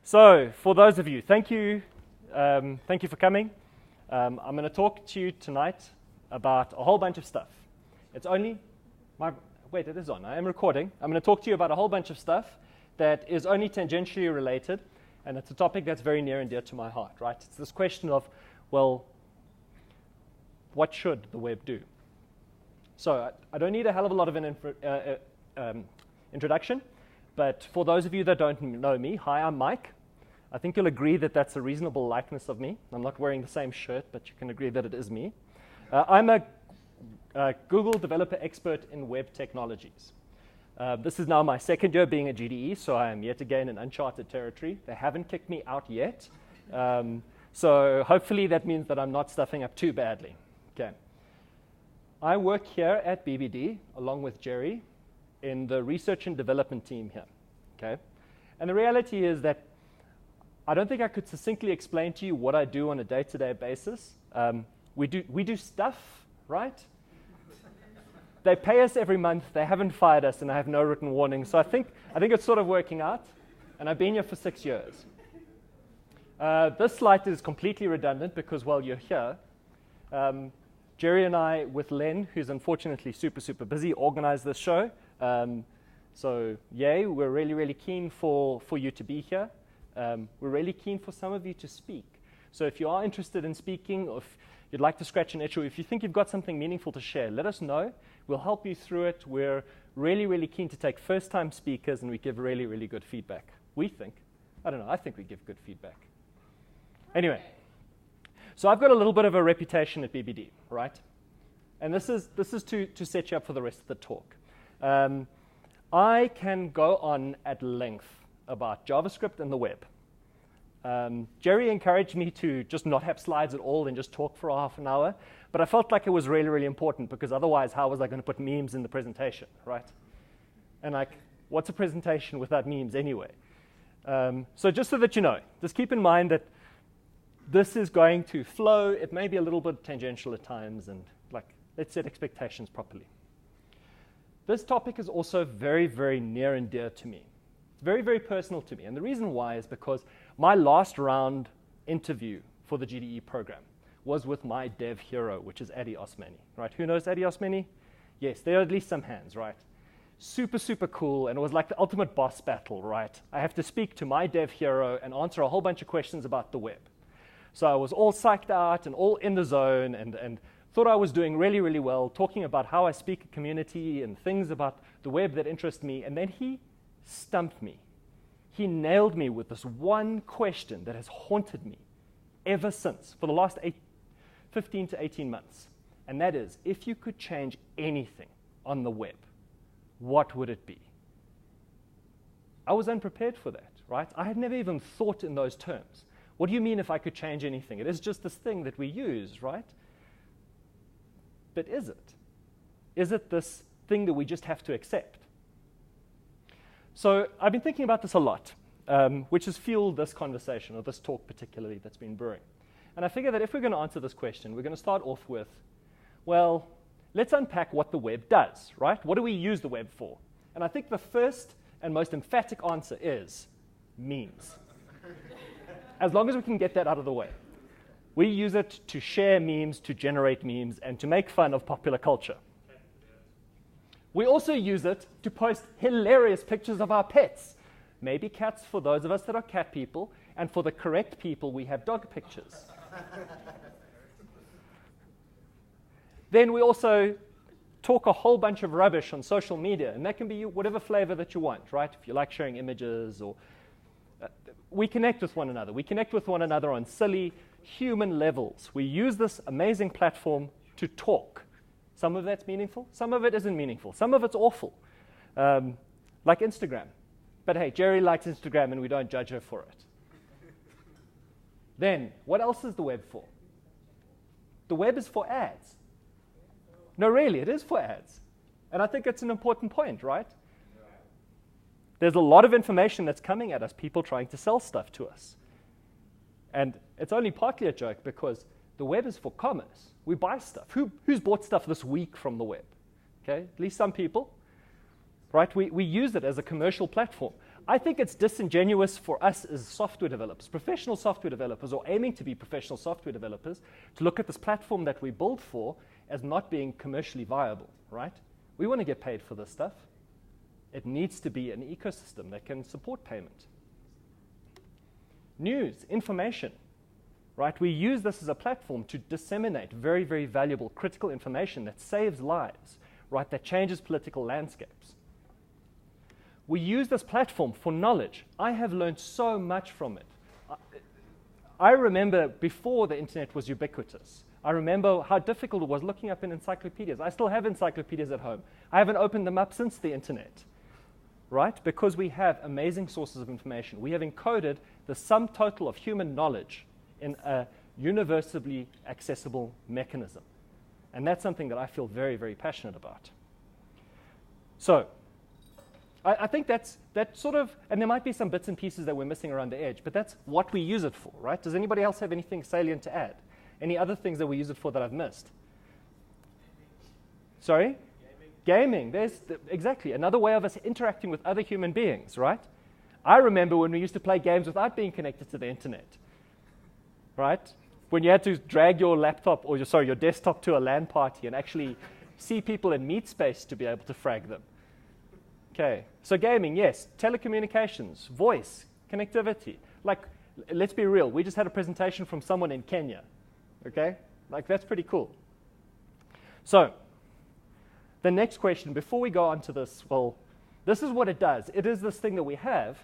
So, for those of you, thank you for coming. I'm going to talk to you tonight about a whole bunch of stuff. It's only wait, it is on. I am recording. I'm going to talk to you about a whole bunch of stuff that is only tangentially related, and it's a topic that's very near and dear to my heart, right? It's this question of, well, what should the web do? So I don't need a hell of a lot of an introduction, but for those of you that don't know me, hi, I'm Mike. I think you'll agree that that's a reasonable likeness of me. I'm not wearing the same shirt, but you can agree that it is me. I'm a Google developer expert in web technologies. This is now my second year being a GDE, so I am yet again in uncharted territory. They haven't kicked me out yet. So hopefully that means that I'm not stuffing up too badly. Okay. I work here at BBD, along with Jerry, in the research and development team here. Okay. And the reality is that I don't think I could succinctly explain to you what I do on a day-to-day basis. We do stuff, right? They pay us every month. They haven't fired us, and I have no written warning. So I think it's sort of working out, and I've been here for 6 years. This slide is completely redundant because while you're here, Jerry and I, with Len, who's unfortunately super, super busy, organized this show. So yay, we're really, really keen for you to be here. We're really keen for some of you to speak. So if you are interested in speaking, or if you'd like to scratch an itch, or if you think you've got something meaningful to share, let us know. We'll help you through it. We're really, really keen to take first-time speakers, and we give really, really good feedback. We think. I think we give good feedback. Anyway, so I've got a little bit of a reputation at BBD, right? And this is to set you up for the rest of the talk. I can go on at length about JavaScript and the web. Jerry encouraged me to just not have slides at all and just talk for half an hour, but I felt like it was really, really important because otherwise how was I going to put memes in the presentation, right? And like, what's a presentation without memes anyway? So just so that you know, just keep in mind that this is going to flow. It may be a little bit tangential at times, and like, let's set expectations properly. This topic is also very, very near and dear to me. Very, very personal to me. And the reason why is because my last round interview for the GDE program was with my dev hero, which is Adi Osmani, right? Who knows Adi Osmani? Yes, there are at least some hands, right? Super, super cool, and it was like the ultimate boss battle, right? I have to speak to my dev hero and answer a whole bunch of questions about the web. So I was all psyched out and all in the zone and thought I was doing really, really well, talking about how I speak a community and things about the web that interest me, and then he stumped me. He nailed me with this one question that has haunted me ever since, for the last 15 to 18 months. And that is, if you could change anything on the web, what would it be? I was unprepared for that, right? I had never even thought in those terms. What do you mean if I could change anything? It is just this thing that we use, right? But is it? Is it this thing that we just have to accept? So I've been thinking about this a lot, which has fueled this conversation, or this talk particularly, that's been brewing. And I figure that if we're going to answer this question, we're going to start off with, well, let's unpack what the web does, right? What do we use the web for? And I think the first and most emphatic answer is memes. As long as we can get that out of the way. We use it to share memes, to generate memes, and to make fun of popular culture. We also use it to post hilarious pictures of our pets. Maybe cats for those of us that are cat people, and for the correct people, we have dog pictures. Then we also talk a whole bunch of rubbish on social media, and that can be whatever flavor that you want, right? If you like sharing images, or we connect with one another. We connect with one another on silly human levels. We use this amazing platform to talk. Some of that's meaningful, some of it isn't meaningful, some of it's awful, like Instagram. But hey, Jerry likes Instagram and we don't judge her for it. Then, what else is the web for? The web is for ads. No, really, it is for ads. And I think it's an important point, right? There's a lot of information that's coming at us, people trying to sell stuff to us. And it's only partly a joke because the web is for commerce. We buy stuff. Who's bought stuff this week from the web? Okay, at least some people. Right? We use it as a commercial platform. I think it's disingenuous for us as software developers, professional software developers, or aiming to be professional software developers, to look at this platform that we build for as not being commercially viable, right? We want to get paid for this stuff. It needs to be an ecosystem that can support payment. News, information, right? We use this as a platform to disseminate very, very valuable critical information that saves lives, right? That changes political landscapes. We use this platform for knowledge. I have learned so much from it. I remember before the internet was ubiquitous, I remember how difficult it was looking up in encyclopedias. I still have encyclopedias at home. I haven't opened them up since the internet, right? Because we have amazing sources of information. We have encoded the sum total of human knowledge in a universally accessible mechanism. And that's something that I feel very, very passionate about. So, I think that's sort of, and there might be some bits and pieces that we're missing around the edge, but that's what we use it for, right? Does anybody else have anything salient to add? Any other things that we use it for that I've missed? Sorry? Gaming. There's exactly another way of us interacting with other human beings, right? I remember when we used to play games without being connected to the internet, right? When you had to drag your laptop or your desktop to a LAN party and actually see people in meet space to be able to frag them. Okay, so gaming, yes. Telecommunications, voice, connectivity. Like, let's be real. We just had a presentation from someone in Kenya. Okay, like that's pretty cool. So, the next question, before we go on to this, well, this is what it does. It is this thing that we have.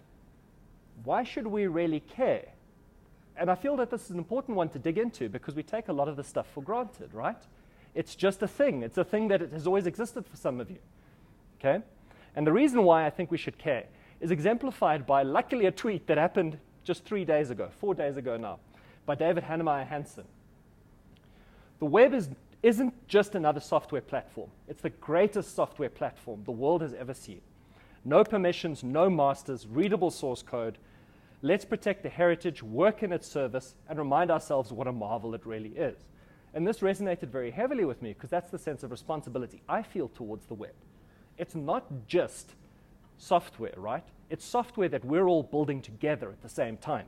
Why should we really care? And I feel that this is an important one to dig into because we take a lot of this stuff for granted, right? It's just a thing. It's a thing that it has always existed for some of you. Okay? And the reason why I think we should care is exemplified by, luckily, a tweet that happened just 4 days ago now, by David Hannemeyer Hansen. The web isn't just another software platform. It's the greatest software platform the world has ever seen. No permissions, no masters, readable source code. Let's protect the heritage, work in its service, and remind ourselves what a marvel it really is. And this resonated very heavily with me because that's the sense of responsibility I feel towards the web. It's not just software, right? It's software that we're all building together at the same time.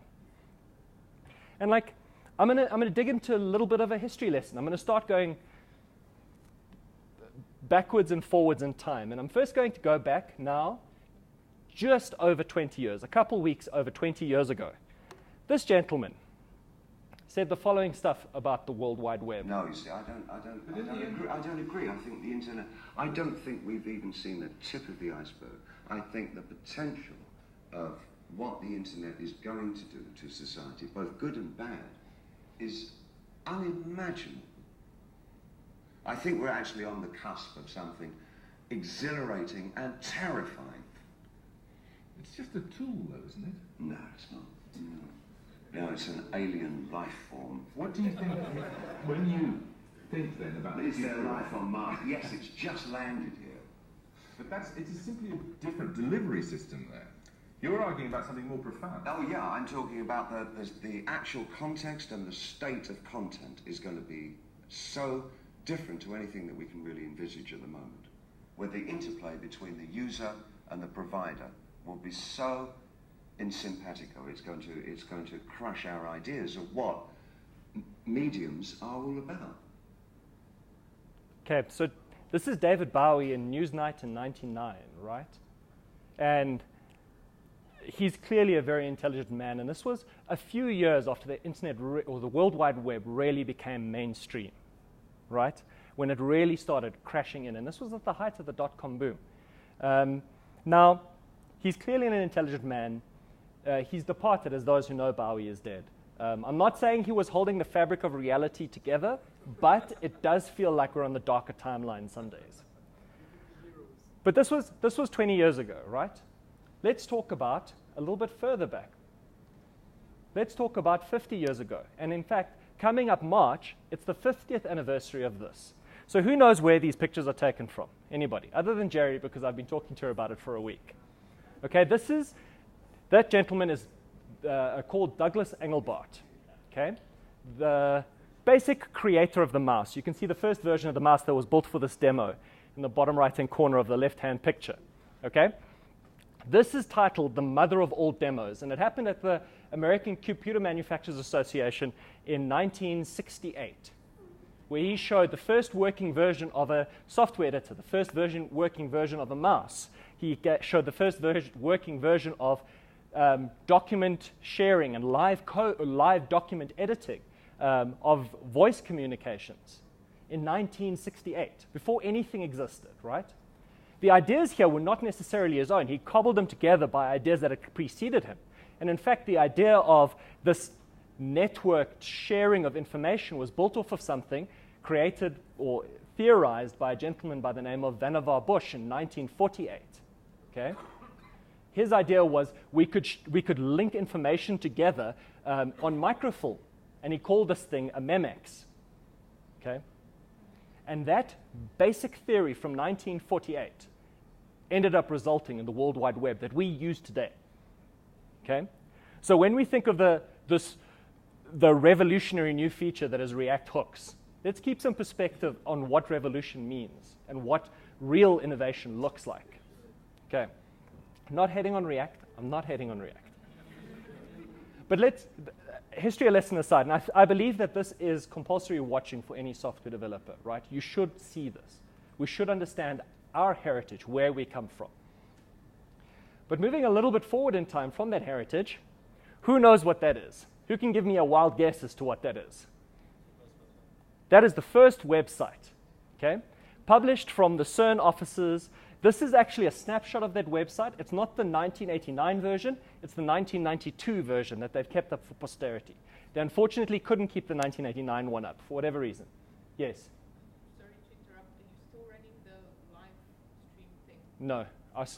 And like, I'm gonna dig into a little bit of a history lesson. I'm gonna start going backwards and forwards in time. And I'm first going to go back now just over 20 years, a couple weeks over 20 years ago. This gentleman said the following stuff about the World Wide Web. No, you see, I don't agree. I think the internet, I don't think we've even seen the tip of the iceberg. I think the potential of what the internet is going to do to society, both good and bad, is unimaginable. I think we're actually on the cusp of something exhilarating and terrifying. It's just a tool, though, isn't it? No, it's not. No, it's an alien life form. What do you think when you think then about... Is there life on Mars? Yes, it's just landed here. But it's simply a different delivery system there. You're arguing about something more profound. Oh yeah, I'm talking about the actual context and the state of content is going to be so different to anything that we can really envisage at the moment, where the interplay between the user and the provider will be so in simpatico. It's going to crush our ideas of what mediums are all about. Okay, so this is David Bowie in Newsnight in '99, right? And he's clearly a very intelligent man, and this was a few years after the internet or the World Wide Web really became mainstream, right? When it really started crashing in, and this was at the height of the dot-com boom. Now, he's clearly an intelligent man. He's departed, as those who know Bowie is dead. I'm not saying he was holding the fabric of reality together, but it does feel like we're on the darker timeline some days. But this was 20 years ago, right? Let's talk about a little bit further back. Let's talk about 50 years ago. And in fact, coming up March, it's the 50th anniversary of this. So who knows where these pictures are taken from? Anybody? Other than Jerry, because I've been talking to her about it for a week. Okay, that gentleman is called Douglas Engelbart. Okay, the basic creator of the mouse. You can see the first version of the mouse that was built for this demo in the bottom right-hand corner of the left-hand picture. Okay, This is titled The Mother of All Demos, and it happened at the American Computer Manufacturers Association in 1968, where he showed the first working version of a software editor, the first working version of a mouse. He showed the first working version of document sharing and live document editing of voice communications in 1968, before anything existed, right? The ideas here were not necessarily his own. He cobbled them together by ideas that had preceded him. And in fact, the idea of this networked sharing of information was built off of something created or theorized by a gentleman by the name of Vannevar Bush in 1948. Okay? His idea was we could link information together on microfilm, and he called this thing a memex. Okay? And that basic theory from 1948 ended up resulting in the World Wide Web that we use today. Okay? So when we think of the revolutionary new feature that is React hooks, let's keep some perspective on what revolution means and what real innovation looks like. Okay. I'm not hating on React. I'm not hating on React. But history lesson aside, and I believe that this is compulsory watching for any software developer, right? You should see this. We should understand our heritage, where we come from. But moving a little bit forward in time from that heritage, who knows what that is? Who can give me a wild guess as to what that is? That is the first website, okay? Published from the CERN offices. This is actually a snapshot of that website. It's not the 1989 version. It's the 1992 version that they've kept up for posterity. They unfortunately couldn't keep the 1989 one up for whatever reason. Yes? Sorry to interrupt. Are you still running the live stream thing? No,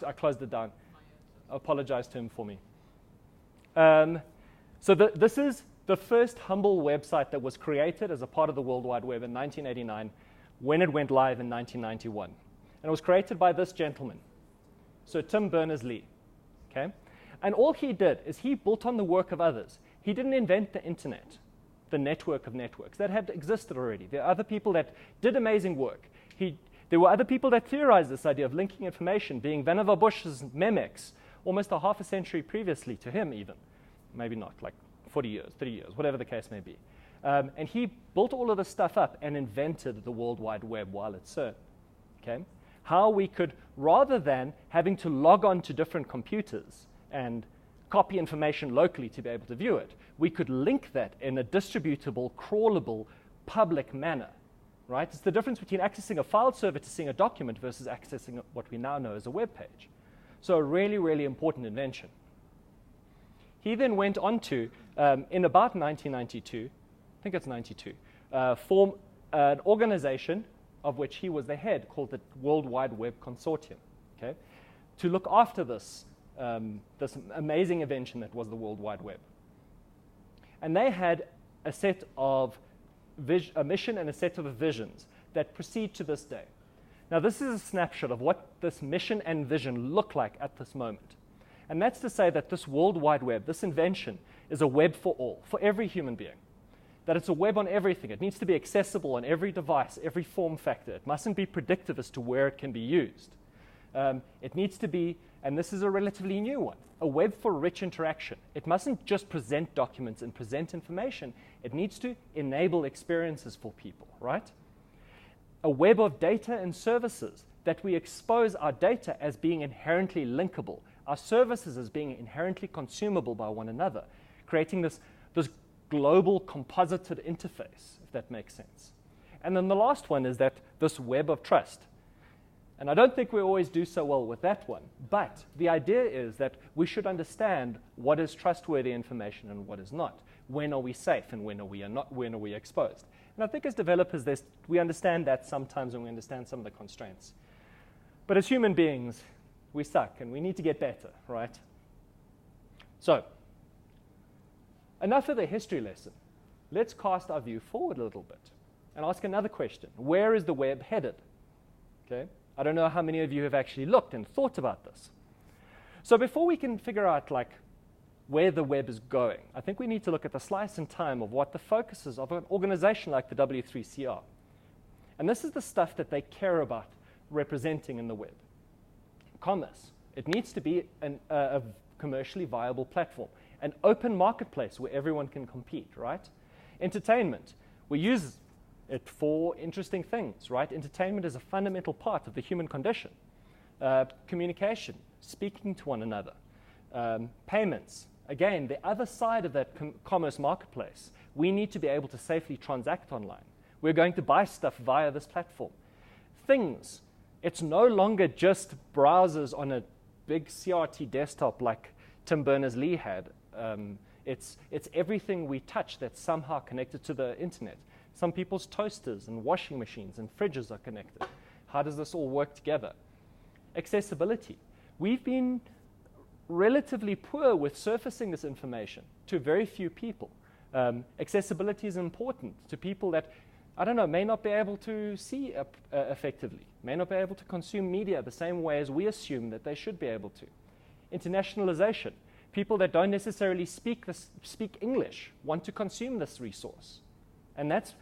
I closed it down. I apologize to him for me. So this is the first humble website that was created as a part of the World Wide Web in 1989 when it went live in 1991. And it was created by this gentleman, Sir Tim Berners-Lee. Okay? And all he did is he built on the work of others. He didn't invent the internet, the network of networks. That had existed already. There are other people that did amazing work. There were other people that theorized this idea of linking information, being Vannevar Bush's memex, almost a half a century previously to him even. Maybe not, like 40 years, 30 years, whatever the case may be. And he built all of this stuff up and invented the World Wide Web while at CERN. Okay? How we could, rather than having to log on to different computers and copy information locally to be able to view it, we could link that in a distributable, crawlable, public manner. Right? It's the difference between accessing a file server to seeing a document versus accessing what we now know as a web page. So a really, really important invention. He then went on to, in about 1992, I think it's 92, form an organization of which he was the head, called the World Wide Web Consortium, okay, to look after this, this amazing invention that was the World Wide Web. And they had a set of a mission and a set of visions that proceed to this day. Now, this is a snapshot of what this mission and vision look like at this moment. And that's to say that this World Wide Web, this invention, is a web for all, for every human being. That it's a web on everything. It needs to be accessible on every device, every form factor. It mustn't be predictive as to where it can be used. It needs to be, and this is a relatively new one, a web for rich interaction. It mustn't just present documents and present information. It needs to enable experiences for people, right? A web of data and services that we expose our data as being inherently linkable, our services as being inherently consumable by one another, creating this global composited interface, if that makes sense. And then the last one is that this web of trust. And I don't think we always do so well with that one, but the idea is that we should understand what is trustworthy information and what is not. When are we safe and when are we not? When are we exposed? And I think as developers, we understand that sometimes, and we understand some of the constraints. But as human beings, we suck and we need to get better, right? So, enough of the history lesson. Let's cast our view forward a little bit and ask another question. Where is the web headed? Okay? I don't know how many of you have actually looked and thought about this. So before we can figure out like where the web is going, I think we need to look at the slice in time of what the focus is of an organization like the W3CR. And this is the stuff that they care about representing in the web. Commerce, It needs to be a commercially viable platform, an open marketplace where everyone can compete, right? Entertainment, we use it for interesting things, right? Entertainment is a fundamental part of the human condition. Communication, speaking to one another. Payments, again, the other side of that commerce marketplace. We need to be able to safely transact online. We're going to buy stuff via this platform. Things, it's no longer just browsers on a big CRT desktop like Tim Berners-Lee had. It's everything we touch that's somehow connected to the internet. Some people's toasters and washing machines and fridges are connected. How does this all work together? Accessibility. We've been relatively poor with surfacing this information to very few people. Accessibility is important to people that, I don't know, may not be able to see effectively, may not be able to consume media the same way as we assume that they should be able to. Internationalization. People that don't necessarily speak English want to consume this resource. And that's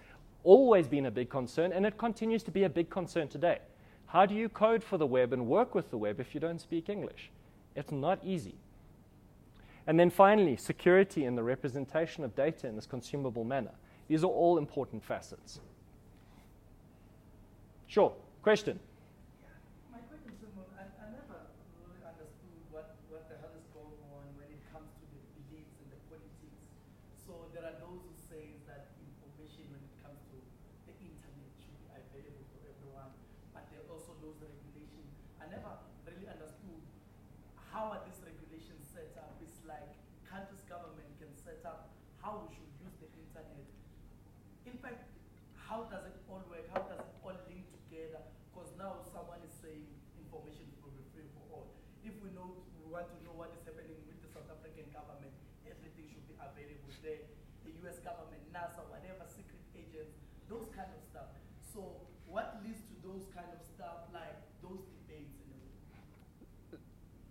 always been a big concern, and it continues to be a big concern today. How do you code for the web and work with the web if you don't speak English? It's not easy. And then finally, security and the representation of data in this consumable manner. These are all important facets. Sure, question? My question is simple. I never really understood what the hell is going on when it comes to the beliefs and the politics. So there are those who say that information when it comes to the internet should be available for everyone, but there are also those regulations. I never really understood how are these regulations set up. It's like country's government can set up how we should use the internet. In fact, how does it all work? How does it all link together? Because now someone is saying information will be free for all. If we want to know what is happening with the South African government, everything should be available there. The US government, NASA, whatever, secret agents, those kind of stuff. So what leads to those kind of stuff, like those debates?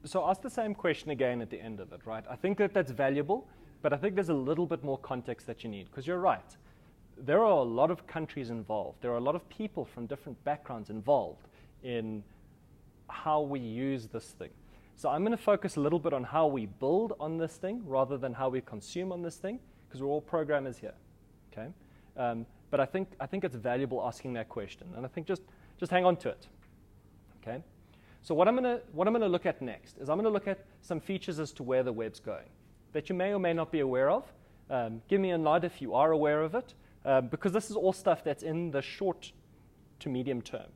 So ask the same question again at the end of it, right? I think that that's valuable, but I think there's a little bit more context that you need, because you're right. There are a lot of countries involved. There are a lot of people from different backgrounds involved in how we use this thing. So I'm going to focus a little bit on how we build on this thing rather than how we consume on this thing, because we're all programmers here, okay? But I think it's valuable asking that question, and I think just hang on to it, okay? So what I'm going to look at next is I'm going to look at some features as to where the web's going that you may or may not be aware of. Give me a nod if you are aware of it. Because this is all stuff that's in the short to medium term.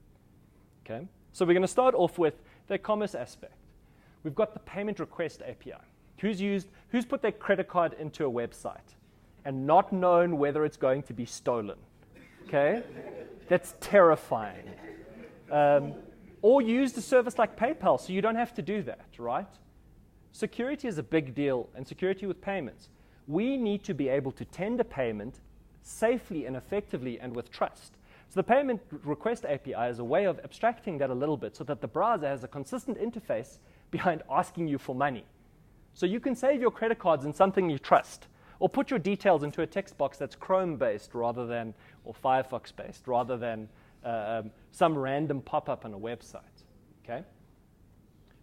Okay? So we're going to start off with the commerce aspect. We've got the payment request API. Who's put their credit card into a website and not known whether it's going to be stolen? Okay? That's terrifying. Or used a service like PayPal so you don't have to do that, right? Security is a big deal, and security with payments. We need to be able to tender payment safely and effectively and with trust. So the payment request API is a way of abstracting that a little bit so that the browser has a consistent interface behind asking you for money. So you can save your credit cards in something you trust, or put your details into a text box that's Chrome-based rather than, or Firefox-based, rather than some random pop-up on a website. Okay?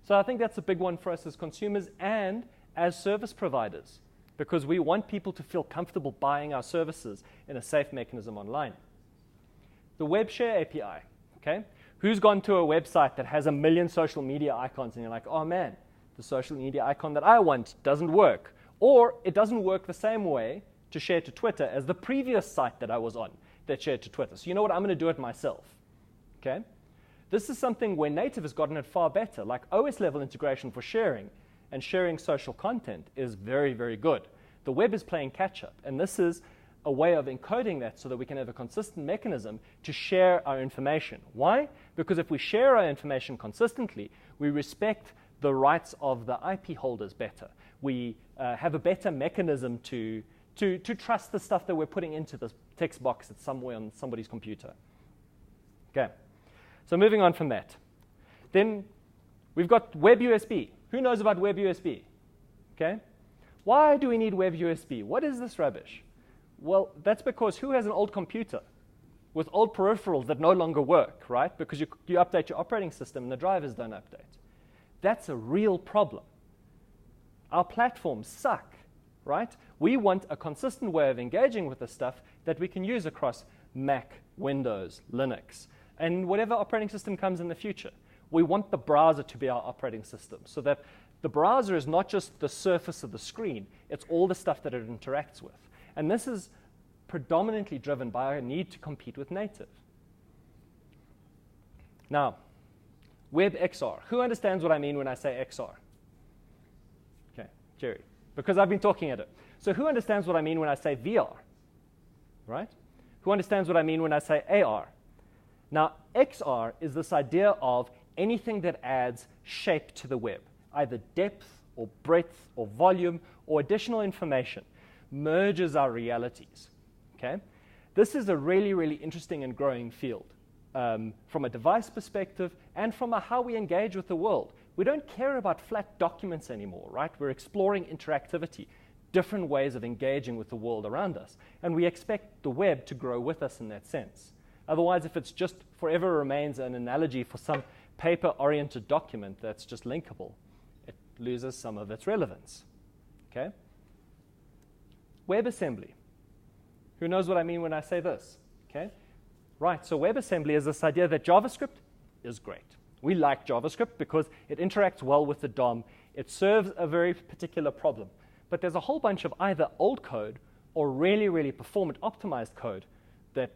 So I think that's a big one for us as consumers and as service providers, because we want people to feel comfortable buying our services in a safe mechanism online. The web share API, okay? Who's gone to a website that has 1 million social media icons and you're like, oh man, the social media icon that I want doesn't work. Or it doesn't work the same way to share to Twitter as the previous site that I was on that shared to Twitter. So you know what, I'm going to do it myself, okay? This is something where native has gotten it far better, like OS level integration for sharing and sharing social content is very, very good. The web is playing catch up, and this is a way of encoding that so that we can have a consistent mechanism to share our information. Why? Because if we share our information consistently, we respect the rights of the IP holders better. We have a better mechanism to trust the stuff that we're putting into the text box that's somewhere on somebody's computer. Okay, so moving on from that. Then we've got Web USB. Who knows about Web USB? Okay, why do we need Web USB? What is this rubbish? Well, that's because who has an old computer with old peripherals that no longer work, right? Because you update your operating system and the drivers don't update. That's a real problem. Our platforms suck, right? We want a consistent way of engaging with the stuff that we can use across Mac, Windows, Linux, and whatever operating system comes in the future. We want the browser to be our operating system so that the browser is not just the surface of the screen, it's all the stuff that it interacts with. And this is predominantly driven by our need to compete with native. Now, WebXR. Who understands what I mean when I say XR? Okay, Jerry. Because I've been talking at it. So who understands what I mean when I say VR? Right? Who understands what I mean when I say AR? Now, XR is this idea of anything that adds shape to the web, either depth or breadth or volume or additional information, merges our realities. Okay? This is a really, really interesting and growing field. From a device perspective and from how we engage with the world. We don't care about flat documents anymore, right? We're exploring interactivity, different ways of engaging with the world around us. And we expect the web to grow with us in that sense. Otherwise, if it's just forever remains an analogy for some paper-oriented document that's just linkable, it loses some of its relevance. Okay? WebAssembly. Who knows what I mean when I say this? Okay? Right, so WebAssembly is this idea that JavaScript is great. We like JavaScript because it interacts well with the DOM. It serves a very particular problem. But there's a whole bunch of either old code or really, really performant optimized code that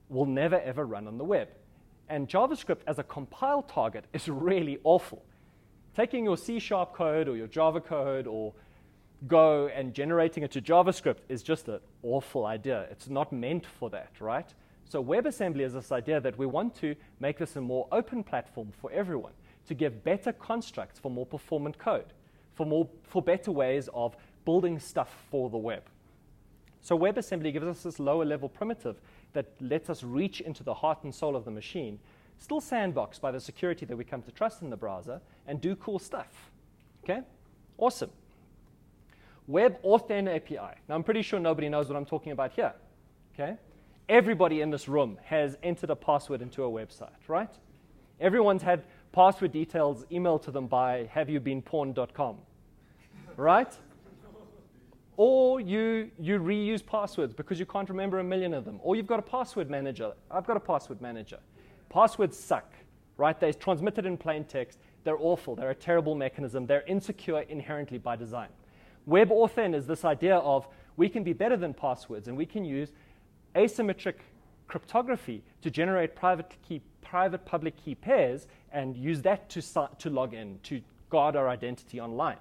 will never, ever run on the web. And JavaScript as a compile target is really awful. Taking your C# code or your Java code or Go and generating it to JavaScript is just an awful idea. It's not meant for that, right? So WebAssembly is this idea that we want to make this a more open platform for everyone, to give better constructs for more performant code, for better ways of building stuff for the web. So WebAssembly gives us this lower level primitive that lets us reach into the heart and soul of the machine, still sandboxed by the security that we come to trust in the browser, and do cool stuff. Okay? Awesome. WebAuthn API. Now, I'm pretty sure nobody knows what I'm talking about here. Okay? Everybody in this room has entered a password into a website, right? Everyone's had password details emailed to them by haveyoubeenporn.com, right? Or you reuse passwords because you can't remember a million of them. Or you've got a password manager. I've got a password manager. Passwords suck, right? They're transmitted in plain text. They're awful. They're a terrible mechanism. They're insecure inherently by design. WebAuthn is this idea of we can be better than passwords and we can use asymmetric cryptography to generate private-public key pairs and use that to log in, to guard our identity online.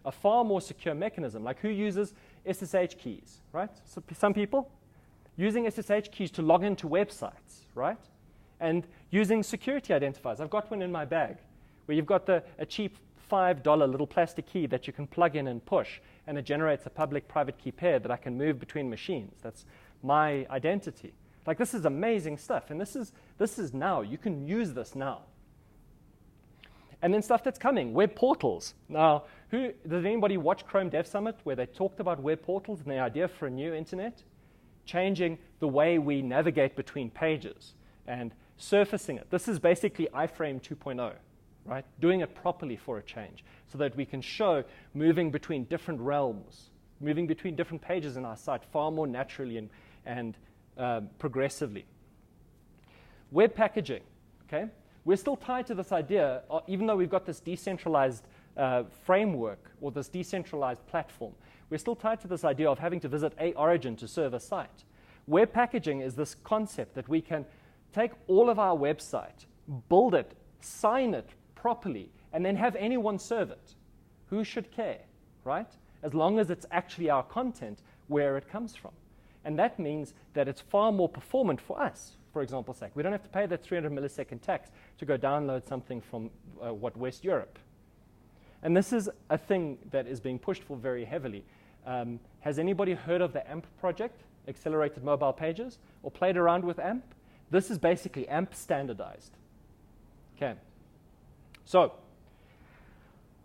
A far more secure mechanism, like who uses SSH keys, right? So some people using SSH keys to log into websites, right? And using security identifiers. I've got one in my bag where you've got a cheap $5 little plastic key that you can plug in and push, and it generates a public-private key pair that I can move between machines. That's my identity. Like, this is amazing stuff, and this is now. You can use this now. And then stuff that's coming, web portals. Now, did anybody watch Chrome Dev Summit where they talked about web portals and the idea for a new internet? Changing the way we navigate between pages and surfacing it. This is basically iframe 2.0, right? Doing it properly for a change so that we can show moving between different realms, moving between different pages in our site far more naturally and progressively. Web packaging, okay? We're still tied to this idea, even though we've got this decentralized framework or this decentralized platform, we're still tied to this idea of having to visit a origin to serve a site. Web packaging is this concept that we can take all of our website, build it, sign it properly, and then have anyone serve it. Who should care, right? As long as it's actually our content where it comes from. And that means that it's far more performant for us, for example's sake. We don't have to pay that 300 millisecond tax to go download something from West Europe. And this is a thing that is being pushed for very heavily. Has anybody heard of the AMP project, Accelerated Mobile Pages, or played around with AMP? This is basically AMP standardized. Okay. So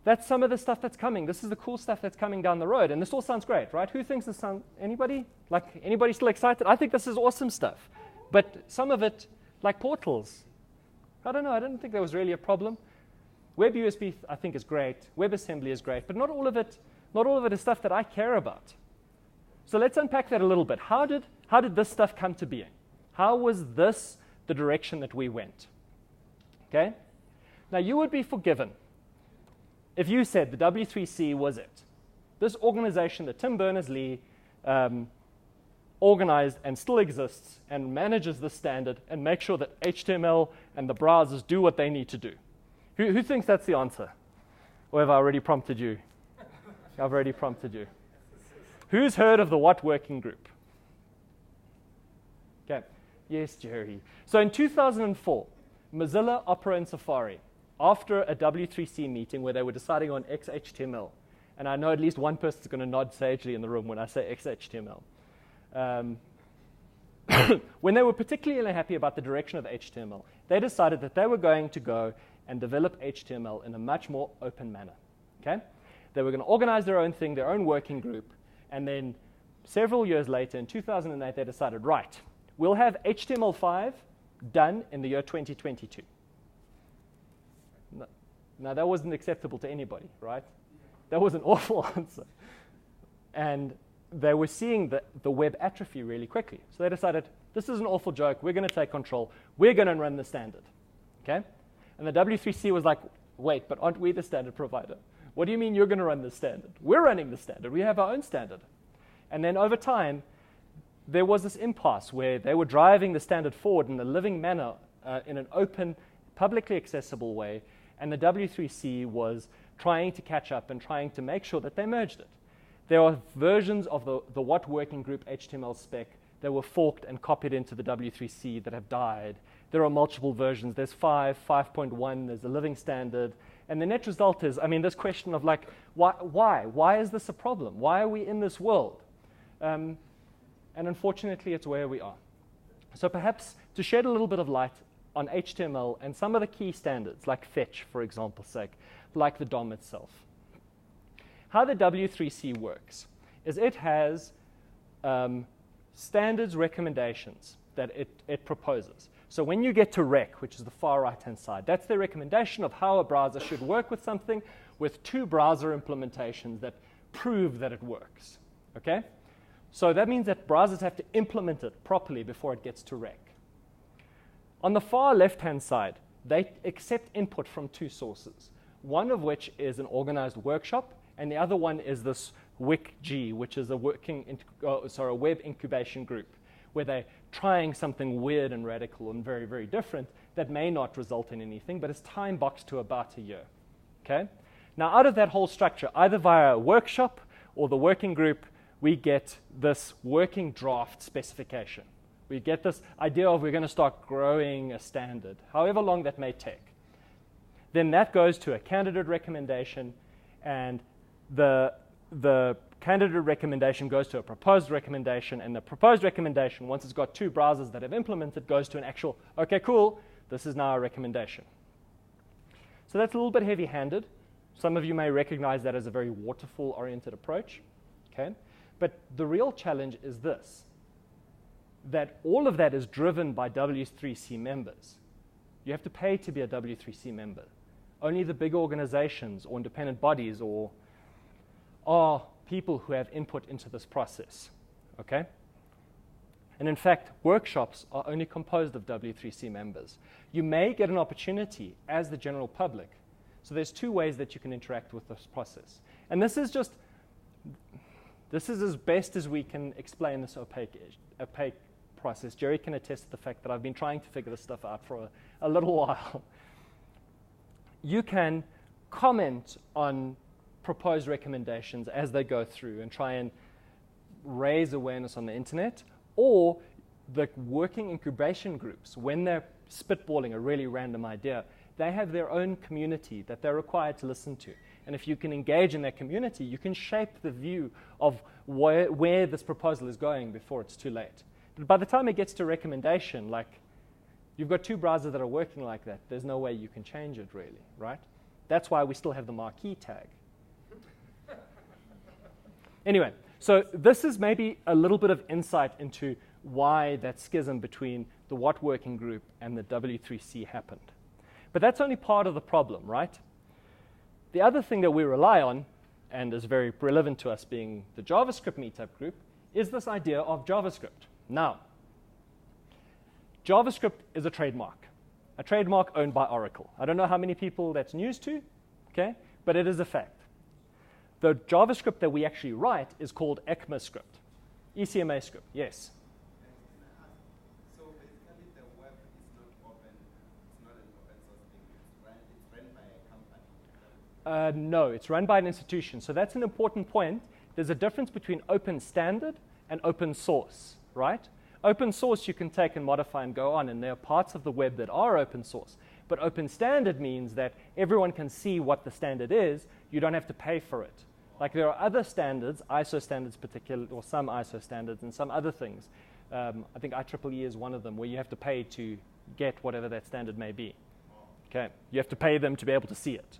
that's some of the stuff that's coming. This is the cool stuff that's coming down the road. And this all sounds great, right? Who thinks this sounds, anybody? Like, anybody still excited? I think this is awesome stuff. But some of it, like portals, I don't know. I didn't think there was really a problem. WebUSB, I think, is great. WebAssembly is great, but not all of it is stuff that I care about. So let's unpack that a little bit. How did this stuff come to being? How was this the direction that we went? Okay? Now, you would be forgiven if you said the W3C was it. This organization that Tim Berners-Lee organized and still exists and manages the standard and makes sure that HTML and the browsers do what they need to do. Who thinks that's the answer? Or have I already prompted you? I've already prompted you. Who's heard of the What Working Group? Okay. Yes, Jerry. So in 2004, Mozilla, Opera, and Safari, after a W3C meeting where they were deciding on XHTML, and I know at least one person's going to nod sagely in the room when I say XHTML, when they were particularly unhappy about the direction of HTML, they decided that they were going to go and develop HTML in a much more open manner. Okay? They were going to organize their own thing, their own working group, and then several years later, in 2008, they decided, right, we'll have HTML5 done in the year 2022. Now, that wasn't acceptable to anybody, right? That was an awful answer. And they were seeing the web atrophy really quickly. So they decided, this is an awful joke. We're going to take control. We're going to run the standard. Okay? And the W3C was like, wait, but aren't we the standard provider? What do you mean you're going to run the standard? We're running the standard. We have our own standard. And then over time, there was this impasse where they were driving the standard forward in a living manner, in an open, publicly accessible way, and the W3C was trying to catch up and trying to make sure that they merged it. There are versions of the What Working Group HTML spec that were forked and copied into the W3C that have died. There are multiple versions. There's 5, 5.1, there's a living standard. And the net result is, I mean, this question of like, why? Why is this a problem? Why are we in this world? And unfortunately, it's where we are. So perhaps to shed a little bit of light on HTML and some of the key standards, like fetch, for example's sake, like the DOM itself. How the W3C works is it has standards recommendations that it proposes. So when you get to rec, which is the far right-hand side, that's the recommendation of how a browser should work with something with 2 browser implementations that prove that it works. Okay? So that means that browsers have to implement it properly before it gets to rec. On the far left-hand side, they accept input from 2 sources, one of which is an organized workshop, and the other one is this WIC-G, which is a web incubation group, where they're trying something weird and radical and very, very different that may not result in anything, but it's time-boxed to about a year. Okay? Now, out of that whole structure, either via a workshop or the working group, we get this working draft specification. We get this idea of we're going to start growing a standard, however long that may take. Then that goes to a candidate recommendation, and the candidate recommendation goes to a proposed recommendation, and the proposed recommendation, once it's got 2 browsers that have implemented, goes to an actual, okay, cool, this is now a recommendation. So that's a little bit heavy-handed. Some of you may recognize that as a very waterfall-oriented approach. Okay? But the real challenge is this, that all of that is driven by W3C members. You have to pay to be a W3C member. Only the big organizations or independent bodies or are people who have input into this process. Okay? And in fact, workshops are only composed of W3C members. You may get an opportunity as the general public. So there's 2 ways that you can interact with this process. And this is as best as we can explain this opaque process. Jerry can attest to the fact that I've been trying to figure this stuff out for a little while. You can comment on proposed recommendations as they go through and try and raise awareness on the internet, or the working incubation groups, when they're spitballing a really random idea, they have their own community that they're required to listen to. And if you can engage in that community, you can shape the view of where this proposal is going before it's too late. But by the time it gets to recommendation, like, you've got 2 browsers that are working like that, there's no way you can change it really, right? That's why we still have the marquee tag. Anyway, so this is maybe a little bit of insight into why that schism between the What Working Group and the W3C happened. But that's only part of the problem, right? The other thing that we rely on, and is very relevant to us being the JavaScript meetup group, is this idea of JavaScript. Now, JavaScript is a trademark owned by Oracle. I don't know how many people that's news to, okay, but it is a fact. The JavaScript that we actually write is called ECMAScript, ECMA script, yes. So basically the web is not open, it's not an open source thing, it's run by a company. No, it's run by an institution. So that's an important point. There's a difference between open standard and open source, right? Open source you can take and modify and go on, and there are parts of the web that are open source. But open standard means that everyone can see what the standard is. You don't have to pay for it. Like there are other standards, ISO standards particular, or some ISO standards and some other things. I think IEEE is one of them, where you have to pay to get whatever that standard may be. Okay, you have to pay them to be able to see it.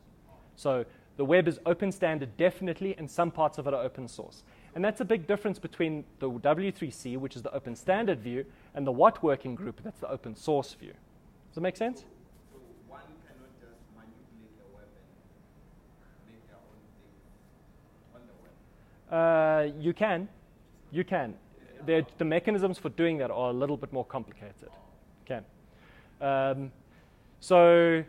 So the web is open standard definitely, and some parts of it are open source. And that's a big difference between the W3C, which is the open standard view, and the WAT working group, that's the open source view. Does that make sense? So one cannot just manipulate the web and make their own thing on the web? You can. You can. The mechanisms for doing that are a little bit more complicated. Okay. So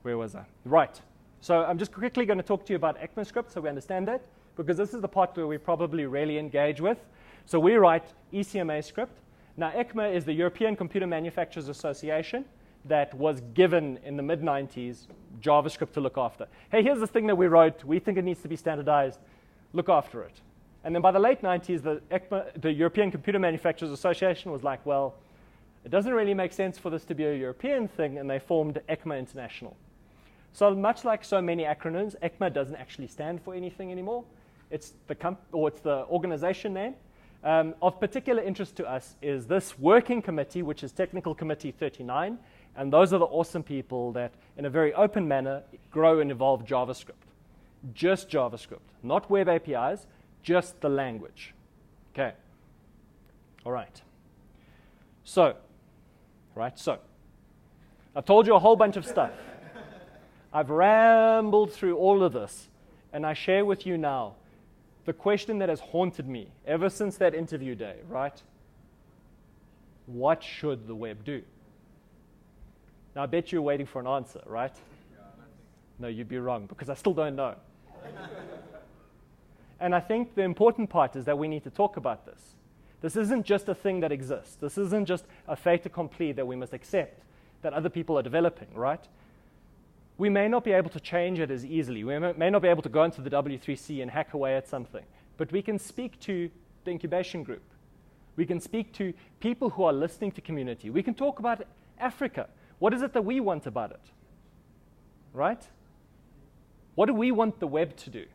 where was I? Right. So I'm just quickly going to talk to you about ECMAScript so we understand that, because this is the part where we probably really engage with. So we write ECMA script. Now, ECMA is the European Computer Manufacturers Association that was given in the mid-90s JavaScript to look after. Hey, here's this thing that we wrote. We think it needs to be standardized. Look after it. And then by the late 90s, the European Computer Manufacturers Association was like, well, it doesn't really make sense for this to be a European thing, and they formed ECMA International. So much like so many acronyms, ECMA doesn't actually stand for anything anymore. It's the organization name. Of particular interest to us is this working committee, which is Technical Committee 39, and those are the awesome people that, in a very open manner, grow and evolve JavaScript. Just JavaScript, not web APIs, just the language. Okay. All right. So, I've told you a whole bunch of stuff. I've rambled through all of this, and I share with you now the question that has haunted me ever since that interview day, right? What should the web do? Now, I bet you're waiting for an answer, right? No, you'd be wrong, because I still don't know. And I think the important part is that we need to talk about this. This isn't just a thing that exists. This isn't just a fait accompli that we must accept that other people are developing, right? We may not be able to change it as easily. We may not be able to go into the W3C and hack away at something. But we can speak to the incubation group. We can speak to people who are listening to community. We can talk about Africa. What is it that we want about it? Right? What do we want the web to do?